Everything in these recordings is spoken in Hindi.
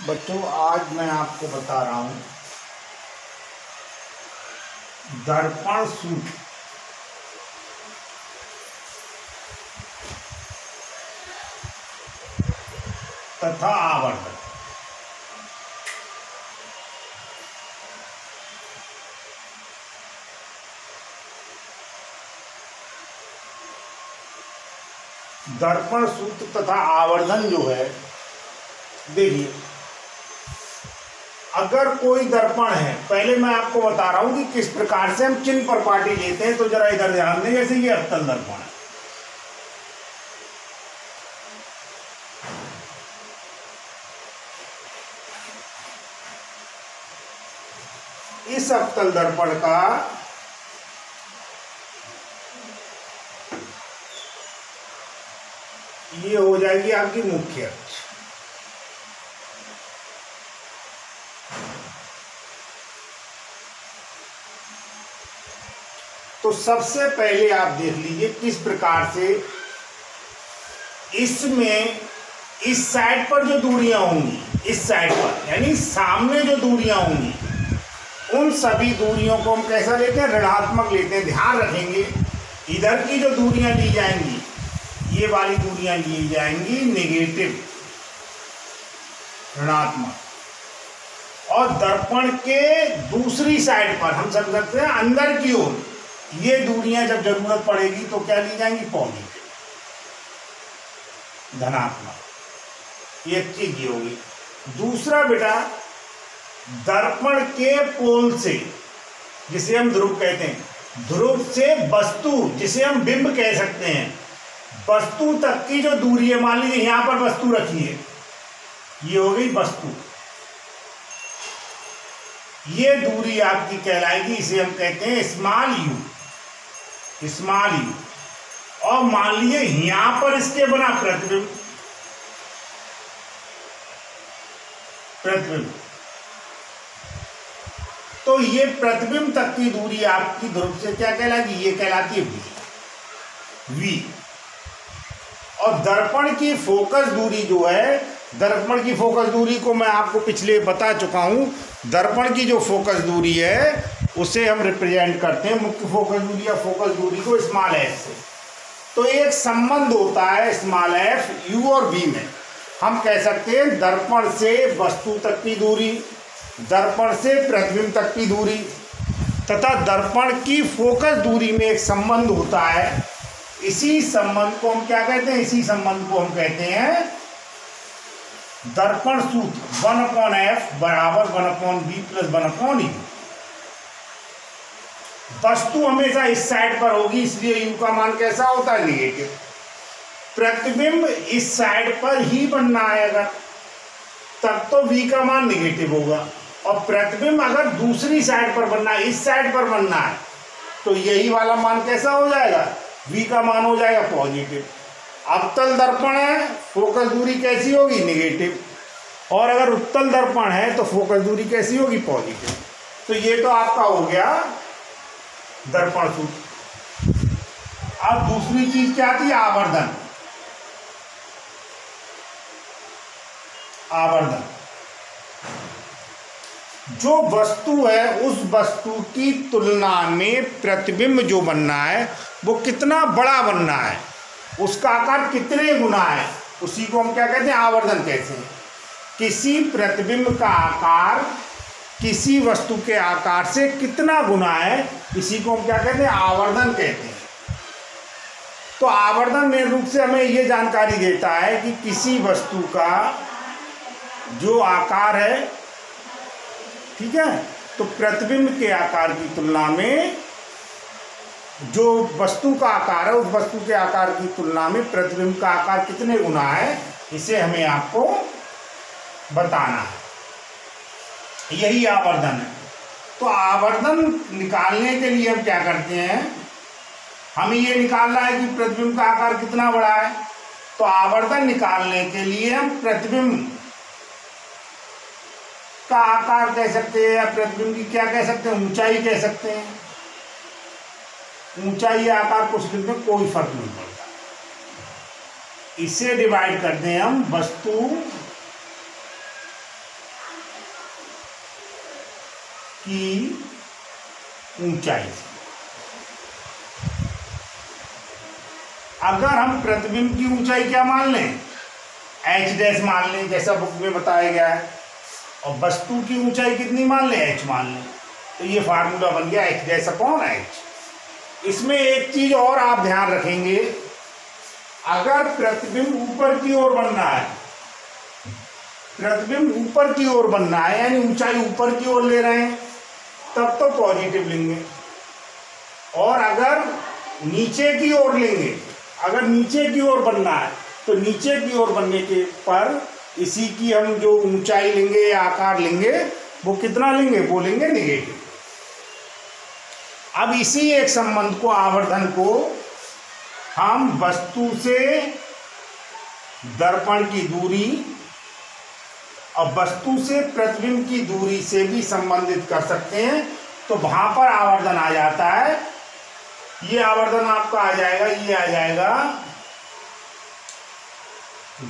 बच्चों, आज मैं आपको बता रहा हूं दर्पण सूत्र तथा आवर्धन। दर्पण सूत्र तथा आवर्धन जो है, देखिए, अगर कोई दर्पण है, पहले मैं आपको बता रहा हूं कि किस प्रकार से हम चिन्ह पर पार्टी लेते हैं। तो जरा इधर ध्यान दें। जैसे ये अवतल दर्पण है, इस अवतल दर्पण का ये हो जाएगी आपकी मुख्य अक्ष। तो सबसे पहले आप देख लीजिए किस प्रकार से इसमें इस साइड पर जो दूरियां होंगी, इस साइड पर यानी सामने जो दूरियां होंगी, उन सभी दूरियों को हम कैसा लेते हैं? ऋणात्मक लेते हैं। ध्यान रखेंगे, इधर की जो दूरियां ली जाएंगी, ये वाली दूरियां ली जाएंगी नेगेटिव, ऋणात्मक। और दर्पण के दूसरी साइड पर हम समझ सकते हैं अंदर की ओर ये दूरियां जब जरूरत पड़ेगी तो क्या ली जाएंगी? पॉजिटिव, धनात्मक। एक चीज ये होगी। दूसरा बेटा, दर्पण के पोल से, जिसे हम ध्रुव कहते हैं, ध्रुव से वस्तु, जिसे हम बिंब कह सकते हैं, वस्तु तक की जो दूरी है, मान लीजिए यहां पर वस्तु रखी है, ये हो गई वस्तु। ये दूरी आपकी कहलाएगी, इसे हम कहते हैं स्मॉल यू, स्मॉल यू। और मान लीजिए यहां पर इसके बना प्रतिबिंब, प्रतिबिंब, तो ये प्रतिबिंब तक की दूरी आपकी ध्रुव से क्या कहलाएगी? ये कहलाती है वी, वी। और दर्पण की फोकस दूरी जो है, दर्पण की फोकस दूरी को मैं आपको पिछले बता चुका हूं। दर्पण की जो फोकस दूरी है उसे हम रिप्रेजेंट करते हैं, मुख्य फोकस दूरी या फोकस दूरी को, स्मॉल एफ से। तो एक संबंध होता है स्मॉल एफ यू और वी में। हम कह सकते हैं दर्पण से वस्तु तक की दूरी, दर्पण से प्रतिबिंब तक की दूरी तथा दर्पण की फोकस दूरी में एक संबंध होता है। इसी संबंध को हम क्या कहते हैं? इसी संबंध को हम कहते हैं दर्पण सूत्र 1/f बराबर 1/v प्लस 1/u। वस्तु हमेशा इस साइड पर होगी, इसलिए u का मान कैसा होता है? नेगेटिव। प्रतिबिंब इस साइड पर ही बनना आएगा, तब तो v का मान नेगेटिव होगा। और प्रतिबिंब अगर दूसरी साइड पर बनना है, इस साइड पर बनना है, तो यही वाला मान कैसा हो जाएगा? v का मान हो जाएगा पॉजिटिव। अवतल दर्पण है, फोकस दूरी कैसी होगी? नेगेटिव। और अगर उत्तल दर्पण है तो फोकस दूरी कैसी होगी? पॉजिटिव। तो ये तो आपका हो गया दर्पण सूत्र। अब दूसरी चीज क्या थी? आवर्धन। आवर्धन, जो वस्तु है उस वस्तु की तुलना में प्रतिबिंब जो बनना है वो कितना बड़ा बनना है, उसका आकार कितने गुना है, उसी को हम क्या कहते हैं? आवर्धन कहते हैं। किसी प्रतिबिंब का आकार किसी वस्तु के आकार से कितना गुना है, इसी को हम क्या कहते हैं? आवर्धन कहते हैं। तो आवर्धन मेन रूप से हमें ये जानकारी देता है कि किसी वस्तु का जो आकार है, ठीक है, तो प्रतिबिंब के आकार की तुलना में जो वस्तु का आकार है, उस वस्तु के आकार की तुलना में प्रतिबिंब का आकार कितने गुना है, इसे हमें आपको बताना है। यही आवर्धन है। तो आवर्धन निकालने के लिए हम क्या करते हैं? हमें ये निकालना है कि प्रतिबिंब का आकार कितना बड़ा है। तो आवर्धन निकालने के लिए हम प्रतिबिंब का आकार कह सकते हैं, या प्रतिबिंब की क्या कह सकते हैं? ऊंचाई कह सकते हैं। ऊंचाई या आकार कुछ में कोई फर्क नहीं पड़ता। इसे डिवाइड करते हैं हम वस्तु की ऊंचाई। अगर हम प्रतिबिंब की ऊंचाई क्या मान लें, h डैश मान लें जैसा बुक में बताया गया है, और वस्तु की ऊंचाई कितनी मान लें, h मान लें, तो ये फार्मूला बन गया h डैश अपॉन h। इसमें एक चीज और आप ध्यान रखेंगे, अगर प्रतिबिंब ऊपर की ओर बनना है, प्रतिबिंब ऊपर की ओर बनना है यानी ऊंचाई ऊपर की ओर ले रहे हैं, तब तो पॉजिटिव लेंगे, और अगर नीचे की ओर लेंगे, अगर नीचे की ओर बनना है तो नीचे की ओर बनने के पर इसी की हम जो ऊंचाई लेंगे या आकार लेंगे वो कितना लेंगे, वो लेंगे नेगेटिव। अब इसी एक संबंध को, आवर्धन को हम वस्तु से दर्पण की दूरी और वस्तु से प्रतिबिंब की दूरी से भी संबंधित कर सकते हैं। तो वहां पर आवर्धन आ जाता है, ये आवर्धन आपका आ जाएगा, ये आ जाएगा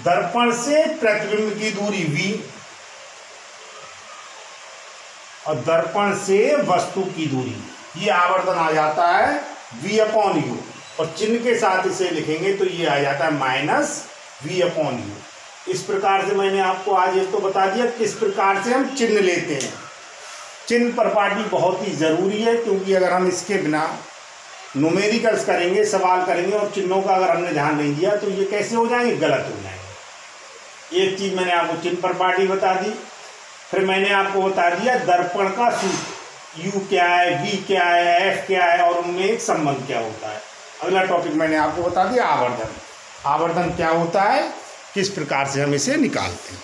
दर्पण से प्रतिबिंब की दूरी v और दर्पण से वस्तु की दूरी, ये आवर्धन आ जाता है v अपॉन यू, और चिन्ह के साथ इसे लिखेंगे तो ये आ जाता है माइनस v अपॉन यू। इस प्रकार से मैंने आपको आज एक तो बता दिया किस प्रकार से हम चिन्ह लेते हैं। चिन्ह प्रॉपर्टी बहुत ही ज़रूरी है, क्योंकि अगर हम इसके बिना न्यूमेरिकल्स करेंगे, सवाल करेंगे और चिन्हों का अगर हमने ध्यान नहीं दिया तो ये कैसे हो जाएंगे, गलत हो जाएंगे। एक चीज़ मैंने आपको चिन्ह प्रॉपर्टी बता दी, फिर मैंने आपको बता दिया दर्पण का सूत्र, U क्या है, V क्या है, F क्या है और उनमें एक संबंध क्या होता है। अगला टॉपिक मैंने आपको बता दिया आवर्धन। आवर्धन क्या होता है, किस प्रकार से हम इसे निकालते हैं।